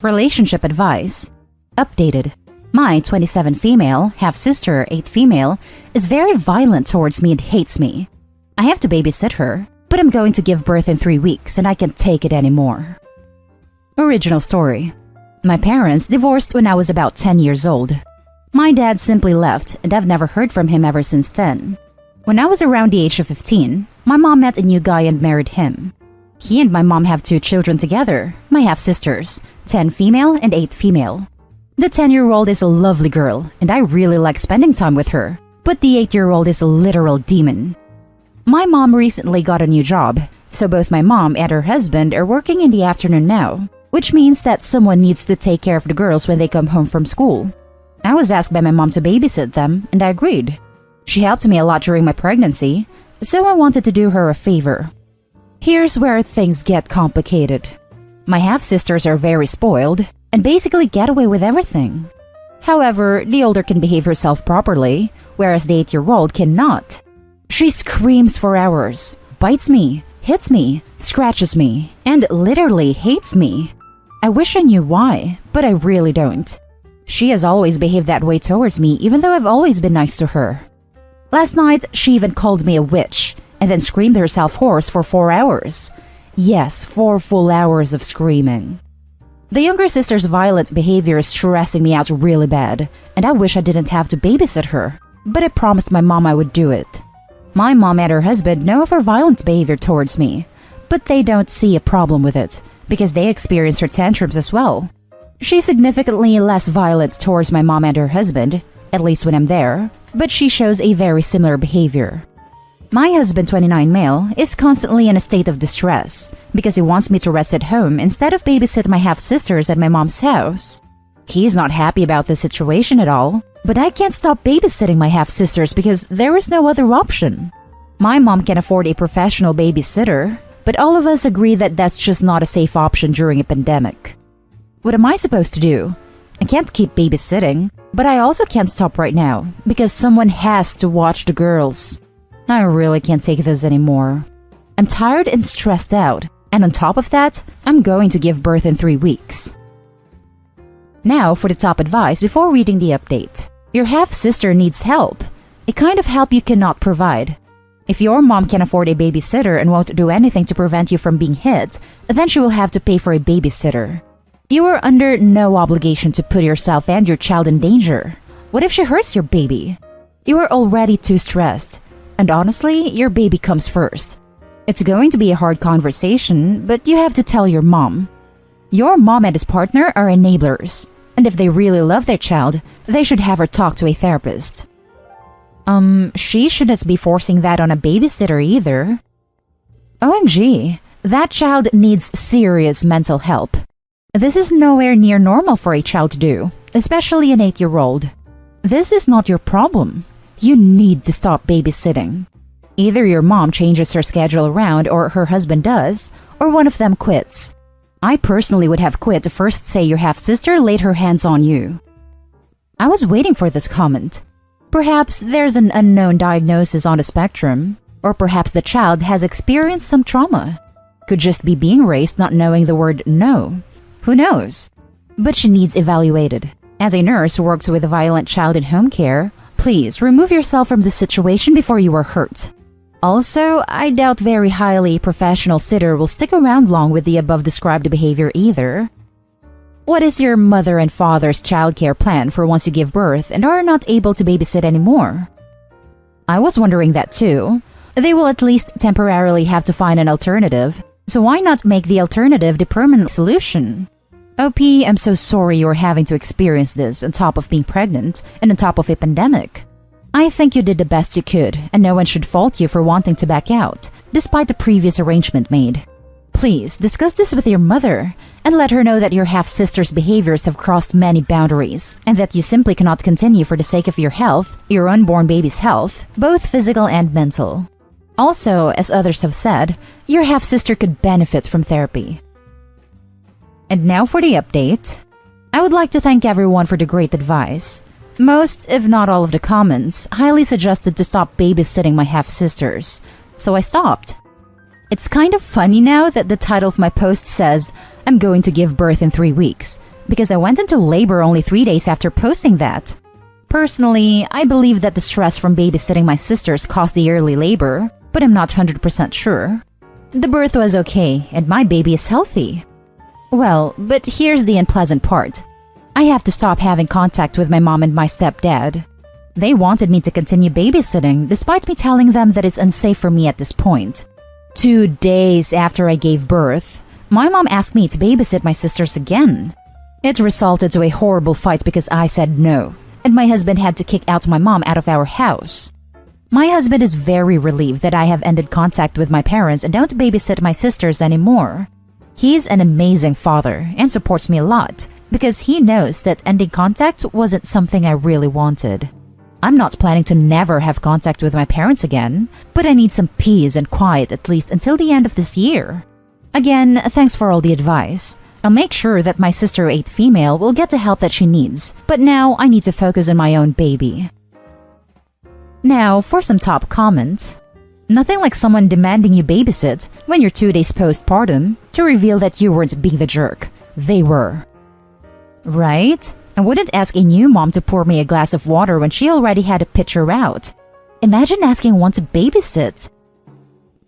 Relationship advice. Updated. My 27 female, half-sister, 8 female, is very violent towards me and hates me. I have to babysit her, but I'm going to give birth in 3 weeks and I can't take it anymore. Original story. My parents divorced when I was about 10 years old. My dad simply left and I've never heard from him ever since then. When I was around the age of 15, my mom met a new guy and married him. He and my mom have 2 children together, my half-sisters, 10 female and 8 female. The 10-year-old is a lovely girl and I really like spending time with her, but the 8-year-old is a literal demon. My mom recently got a new job, so both my mom and her husband are working in the afternoon now, which means that someone needs to take care of the girls when they come home from school. I was asked by my mom to babysit them and I agreed. She helped me a lot during my pregnancy, so I wanted to do her a favor. Here's where things get complicated. My half-sisters are very spoiled and basically get away with everything. However, the older can behave herself properly, whereas the 8-year-old cannot. She screams for hours, bites me, hits me, scratches me, and literally hates me. I wish I knew why, but I really don't. She has always behaved that way towards me even though I've always been nice to her. Last night, she even called me a witch and then screamed herself hoarse for 4 hours. Yes, 4 full hours of screaming. The younger sister's violent behavior is stressing me out really bad, and I wish I didn't have to babysit her, but I promised my mom I would do it. My mom and her husband know of her violent behavior towards me, but they don't see a problem with it, because they experience her tantrums as well. She's significantly less violent towards my mom and her husband, at least when I'm there, but she shows a very similar behavior. My husband, 29 male, is constantly in a state of distress because he wants me to rest at home instead of babysit my half-sisters at my mom's house. He's not happy about this situation at all, but I can't stop babysitting my half-sisters because there is no other option. My mom can afford a professional babysitter, but all of us agree that that's just not a safe option during a pandemic. What am I supposed to do? I can't keep babysitting, but I also can't stop right now because someone has to watch the girls. I really can't take this anymore. I'm tired and stressed out, and on top of that, I'm going to give birth in 3 weeks. Now for the top advice before reading the update. Your half-sister needs help, a kind of help you cannot provide. If your mom can afford a babysitter and won't do anything to prevent you from being hit, then she will have to pay for a babysitter. You are under no obligation to put yourself and your child in danger. What if she hurts your baby? You are already too stressed. And honestly, your baby comes first. It's going to be a hard conversation, but you have to tell your mom. Your mom and his partner are enablers, and if they really love their child, they should have her talk to a therapist. She shouldn't be forcing that on a babysitter either. OMG, that child needs serious mental help. This is nowhere near normal for a child to do, especially an 8-year-old. This is not your problem. You need to stop babysitting. Either your mom changes her schedule around or her husband does, or one of them quits. I personally would have quit to first say your half-sister laid her hands on you. I was waiting for this comment. Perhaps there's an unknown diagnosis on the spectrum, or perhaps the child has experienced some trauma. Could just be being raised not knowing the word no. Who knows? But she needs evaluated. As a nurse who works with a violent child in home care, please remove yourself from the situation before you are hurt. Also, I doubt very highly a professional sitter will stick around long with the above-described behavior either. What is your mother and father's childcare plan for once you give birth and are not able to babysit anymore? I was wondering that too. They will at least temporarily have to find an alternative, so why not make the alternative the permanent solution? OP, I'm so sorry you're having to experience this on top of being pregnant and on top of a pandemic. I think you did the best you could, and no one should fault you for wanting to back out, despite the previous arrangement made. Please discuss this with your mother, and let her know that your half-sister's behaviors have crossed many boundaries, and that you simply cannot continue for the sake of your health, your unborn baby's health, both physical and mental. Also, as others have said, your half-sister could benefit from therapy. And now for the update. I would like to thank everyone for the great advice. Most, if not all of the comments, highly suggested to stop babysitting my half-sisters, so I stopped. It's kind of funny now that the title of my post says, I'm going to give birth in 3 weeks, because I went into labor only 3 days after posting that. Personally, I believe that the stress from babysitting my sisters caused the early labor, but I'm not 100% sure. The birth was okay, and my baby is healthy. Well, but here's the unpleasant part. I have to stop having contact with my mom and my stepdad. They wanted me to continue babysitting despite me telling them that it's unsafe for me at this point. 2 days after I gave birth, my mom asked me to babysit my sisters again. It resulted to a horrible fight because I said no, and my husband had to kick out my mom out of our house. My husband is very relieved that I have ended contact with my parents and don't babysit my sisters anymore. He's an amazing father and supports me a lot because he knows that ending contact wasn't something I really wanted. I'm not planning to never have contact with my parents again, but I need some peace and quiet at least until the end of this year. Again, thanks for all the advice. I'll make sure that my sister 8 female will get the help that she needs, but now I need to focus on my own baby. Now for some top comments. Nothing like someone demanding you babysit when you're 2 days postpartum to reveal that you weren't being the jerk. They were. Right? I wouldn't ask a new mom to pour me a glass of water when she already had a pitcher out. Imagine asking one to babysit.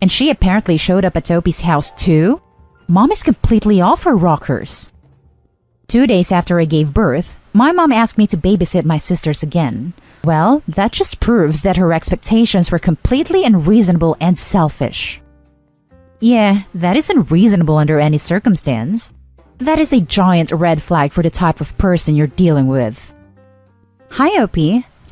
And she apparently showed up at Topi's house too? Mom is completely off her rockers. 2 days after I gave birth, my mom asked me to babysit my sisters again. Well, that just proves that her expectations were completely unreasonable and selfish. Yeah, that is unreasonable under any circumstance. That is a giant red flag for the type of person you're dealing with. Hi OP,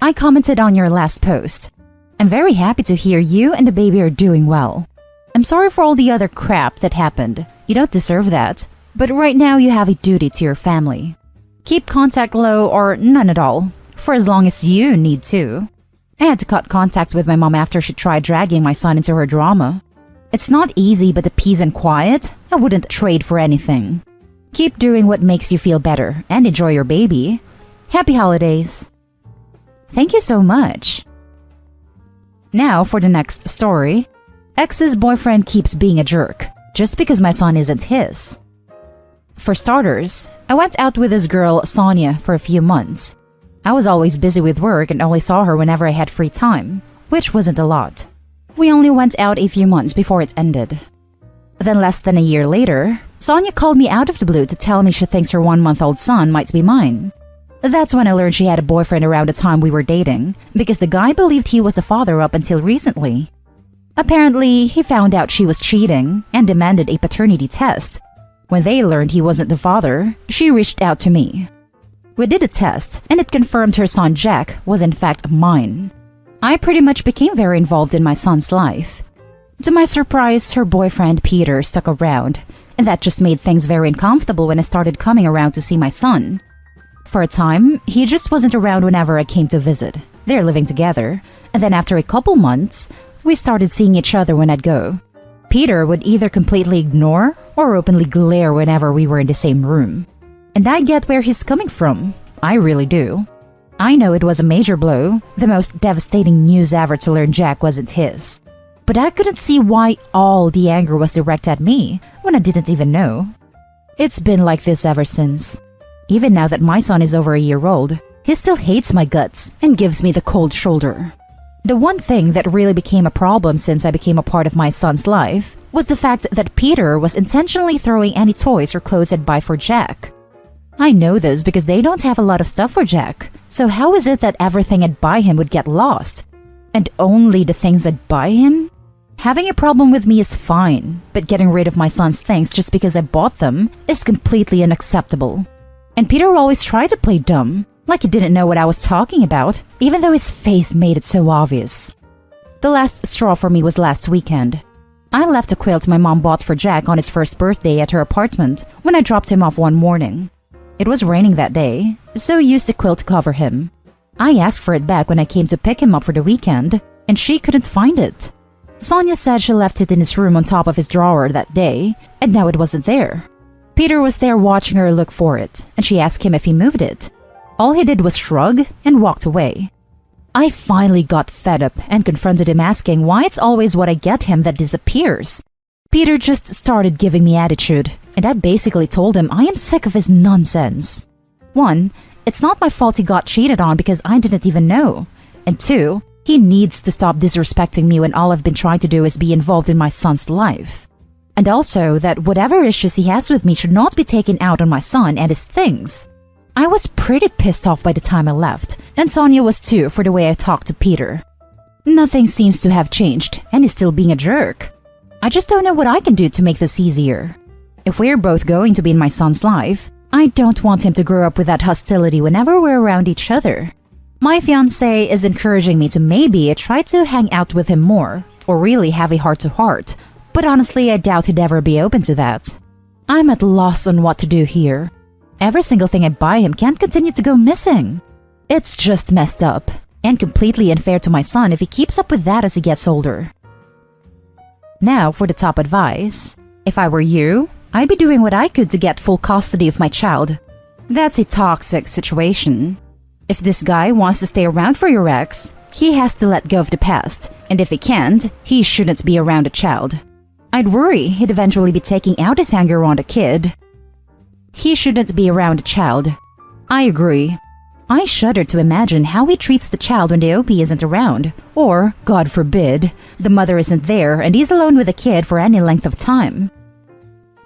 I commented on your last post. I'm very happy to hear you and the baby are doing well. I'm sorry for all the other crap that happened. You don't deserve that. But right now you have a duty to your family. Keep contact low or none at all, for as long as you need to. I had to cut contact with my mom after she tried dragging my son into her drama. It's not easy, but the peace and quiet, I wouldn't trade for anything. Keep doing what makes you feel better and enjoy your baby. Happy holidays. Thank you so much. Now for the next story. Ex's boyfriend keeps being a jerk just because my son isn't his. For starters, I went out with this girl, Sonia, for a few months. I was always busy with work and only saw her whenever I had free time, which wasn't a lot. We only went out a few months before it ended. Then less than a year later, Sonia called me out of the blue to tell me she thinks her 1-month-old son might be mine. That's when I learned she had a boyfriend around the time we were dating, because the guy believed he was the father up until recently. Apparently, he found out she was cheating and demanded a paternity test. When they learned he wasn't the father, she reached out to me. We did a test, and it confirmed her son Jack was in fact mine. I pretty much became very involved in my son's life. To my surprise, her boyfriend Peter stuck around, and that just made things very uncomfortable when I started coming around to see my son. For a time, he just wasn't around whenever I came to visit. They're living together, and then after a couple months, we started seeing each other when I'd go. Peter would either completely ignore or openly glare whenever we were in the same room. And I get where he's coming from. I really do. I know it was a major blow, the most devastating news ever to learn Jack wasn't his. But I couldn't see why all the anger was directed at me when I didn't even know. It's been like this ever since. Even now that my son is over a year old, he still hates my guts and gives me the cold shoulder. The one thing that really became a problem since I became a part of my son's life was the fact that Peter was intentionally throwing any toys or clothes I'd buy for Jack. I know this because they don't have a lot of stuff for Jack, so how is it that everything I'd buy him would get lost? And only the things I'd buy him? Having a problem with me is fine, but getting rid of my son's things just because I bought them is completely unacceptable. And Peter always tried to play dumb, like he didn't know what I was talking about, even though his face made it so obvious. The last straw for me was last weekend. I left a quilt my mom bought for Jack on his first birthday at her apartment when I dropped him off one morning. It was raining that day, so I used the quilt to cover him. I asked for it back when I came to pick him up for the weekend, and she couldn't find it. Sonia said she left it in his room on top of his drawer that day, and now it wasn't there. Peter was there watching her look for it, and she asked him if he moved it. All he did was shrug and walked away. I finally got fed up and confronted him asking why it's always what I get him that disappears. Peter just started giving me attitude, and I basically told him I am sick of his nonsense. 1. It's not my fault he got cheated on because I didn't even know. And 2. He needs to stop disrespecting me when all I've been trying to do is be involved in my son's life. And also that whatever issues he has with me should not be taken out on my son and his things. I was pretty pissed off by the time I left, and Sonia was too for the way I talked to Peter. Nothing seems to have changed, and he's still being a jerk. I just don't know what I can do to make this easier. If we're both going to be in my son's life, I don't want him to grow up with that hostility whenever we're around each other. My fiancé is encouraging me to maybe try to hang out with him more, or really have a heart-to-heart, but honestly I doubt he'd ever be open to that. I'm at loss on what to do here. Every single thing I buy him can't continue to go missing. It's just messed up, and completely unfair to my son if he keeps up with that as he gets older. Now for the top advice. If I were you, I'd be doing what I could to get full custody of my child. That's a toxic situation. If this guy wants to stay around for your ex, he has to let go of the past, and if he can't, he shouldn't be around a child. I'd worry he'd eventually be taking out his anger on the kid. He shouldn't be around a child. I agree. I shudder to imagine how he treats the child when the OP isn't around, or, God forbid, the mother isn't there and he's alone with the kid for any length of time.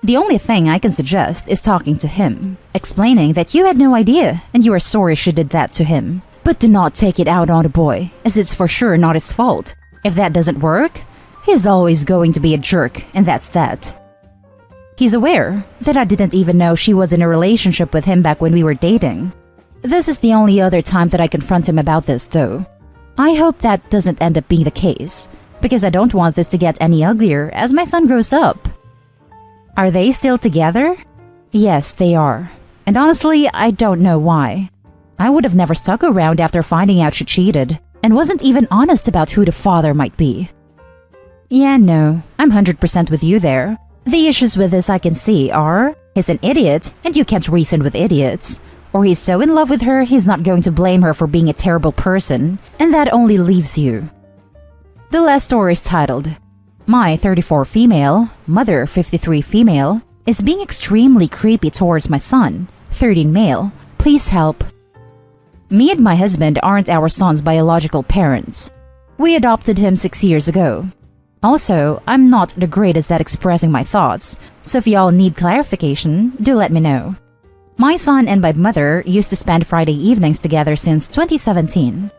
The only thing I can suggest is talking to him, explaining that you had no idea and you are sorry she did that to him. But do not take it out on the boy, as it's for sure not his fault. If that doesn't work, he's always going to be a jerk, and that's that. He's aware that I didn't even know she was in a relationship with him back when we were dating. This is the only other time that I confront him about this, though. I hope that doesn't end up being the case, because I don't want this to get any uglier as my son grows up. Are they still together? Yes, they are. And honestly, I don't know why. I would have never stuck around after finding out she cheated, and wasn't even honest about who the father might be. Yeah, no, I'm 100% with you there. The issues with this I can see are, he's an idiot, and you can't reason with idiots. Or he's so in love with her, he's not going to blame her for being a terrible person, and that only leaves you. The last story is titled, My 34 female, mother 53 female, is being extremely creepy towards my son, 13 male. Please help. Me and my husband aren't our son's biological parents. We adopted him 6 years ago. Also, I'm not the greatest at expressing my thoughts, so if y'all need clarification, do let me know. My son and my mother used to spend Friday evenings together since 2017.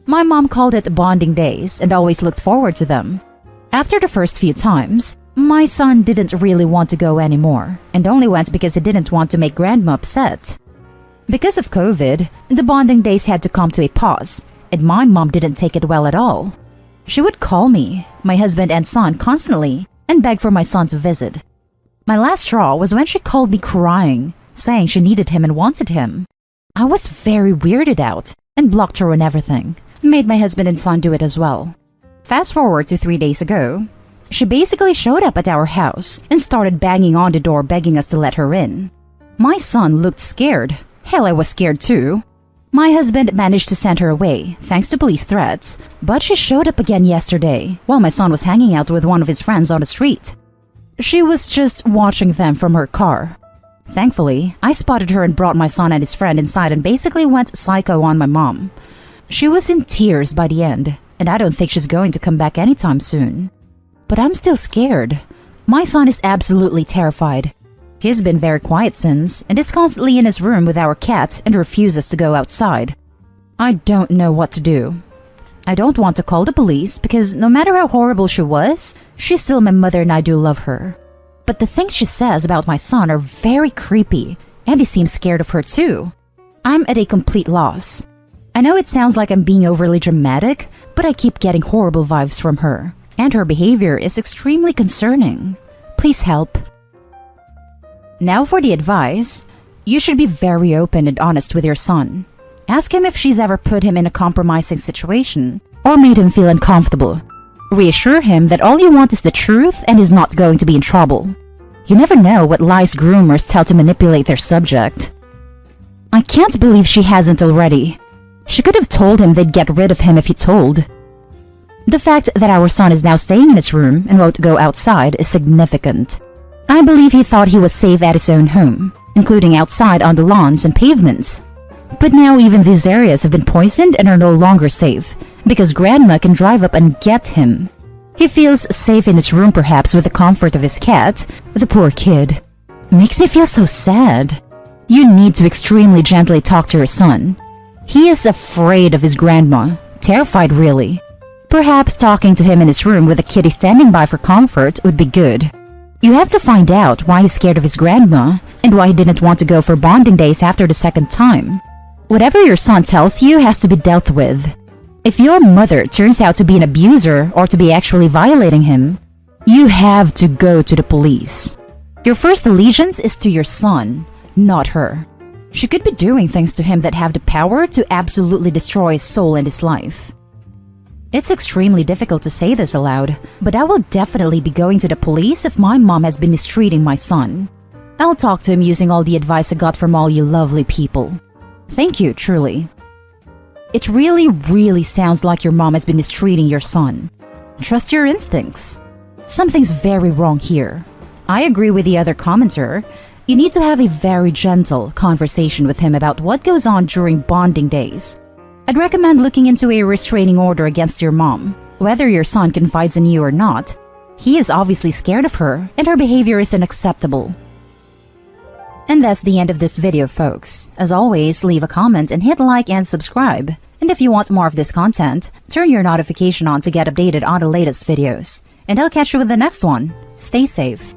My mom called it bonding days and always looked forward to them. After the first few times, my son didn't really want to go anymore, and only went because he didn't want to make grandma upset. Because of COVID, the bonding days had to come to a pause, and my mom didn't take it well at all. She would call me, my husband and son constantly, and beg for my son to visit. My last straw was when she called me crying, saying she needed him and wanted him. I was very weirded out, and blocked her on everything. Made my husband and son do it as well. Fast forward to 3 days ago, she basically showed up at our house and started banging on the door begging us to let her in. My son looked scared. Hell, I was scared too. My husband managed to send her away, thanks to police threats, but she showed up again yesterday, while my son was hanging out with one of his friends on the street. She was just watching them from her car. Thankfully, I spotted her and brought my son and his friend inside and basically went psycho on my mom. She was in tears by the end, and I don't think she's going to come back anytime soon. But I'm still scared. My son is absolutely terrified. He's been very quiet since, and is constantly in his room with our cat and refuses to go outside. I don't know what to do. I don't want to call the police because no matter how horrible she was, she's still my mother and I do love her. But the things she says about my son are very creepy, and he seems scared of her too. I'm at a complete loss. I know it sounds like I'm being overly dramatic, but I keep getting horrible vibes from her, and her behavior is extremely concerning. Please help. Now for the advice. You should be very open and honest with your son. Ask him if she's ever put him in a compromising situation or made him feel uncomfortable. Reassure him that all you want is the truth and is not going to be in trouble. You never know what lies groomers tell to manipulate their subject. I can't believe she hasn't already. She could have told him they'd get rid of him if he told. The fact that our son is now staying in his room and won't go outside is significant. I believe he thought he was safe at his own home, including outside on the lawns and pavements. But now even these areas have been poisoned and are no longer safe, because Grandma can drive up and get him. He feels safe in his room perhaps with the comfort of his cat. The poor kid. Makes me feel so sad. You need to extremely gently talk to your son. He is afraid of his grandma, terrified really. Perhaps talking to him in his room with a kitty standing by for comfort would be good. You have to find out why he's scared of his grandma and why he didn't want to go for bonding days after the second time. Whatever your son tells you has to be dealt with. If your mother turns out to be an abuser or to be actually violating him, you have to go to the police. Your first allegiance is to your son, not her. She could be doing things to him that have the power to absolutely destroy his soul and his life. It's extremely difficult to say this aloud, but I will definitely be going to the police if my mom has been mistreating my son. I'll talk to him using all the advice I got from all you lovely people. Thank you, truly. It really sounds like your mom has been mistreating your son. Trust your instincts. Something's very wrong here. I agree with the other commenter. You need to have a very gentle conversation with him about what goes on during bonding days. I'd recommend looking into a restraining order against your mom. Whether your son confides in you or not, he is obviously scared of her and her behavior is unacceptable. And that's the end of this video, folks. As always, leave a comment and hit like and subscribe. And if you want more of this content, turn your notification on to get updated on the latest videos. And I'll catch you with the next one. Stay safe.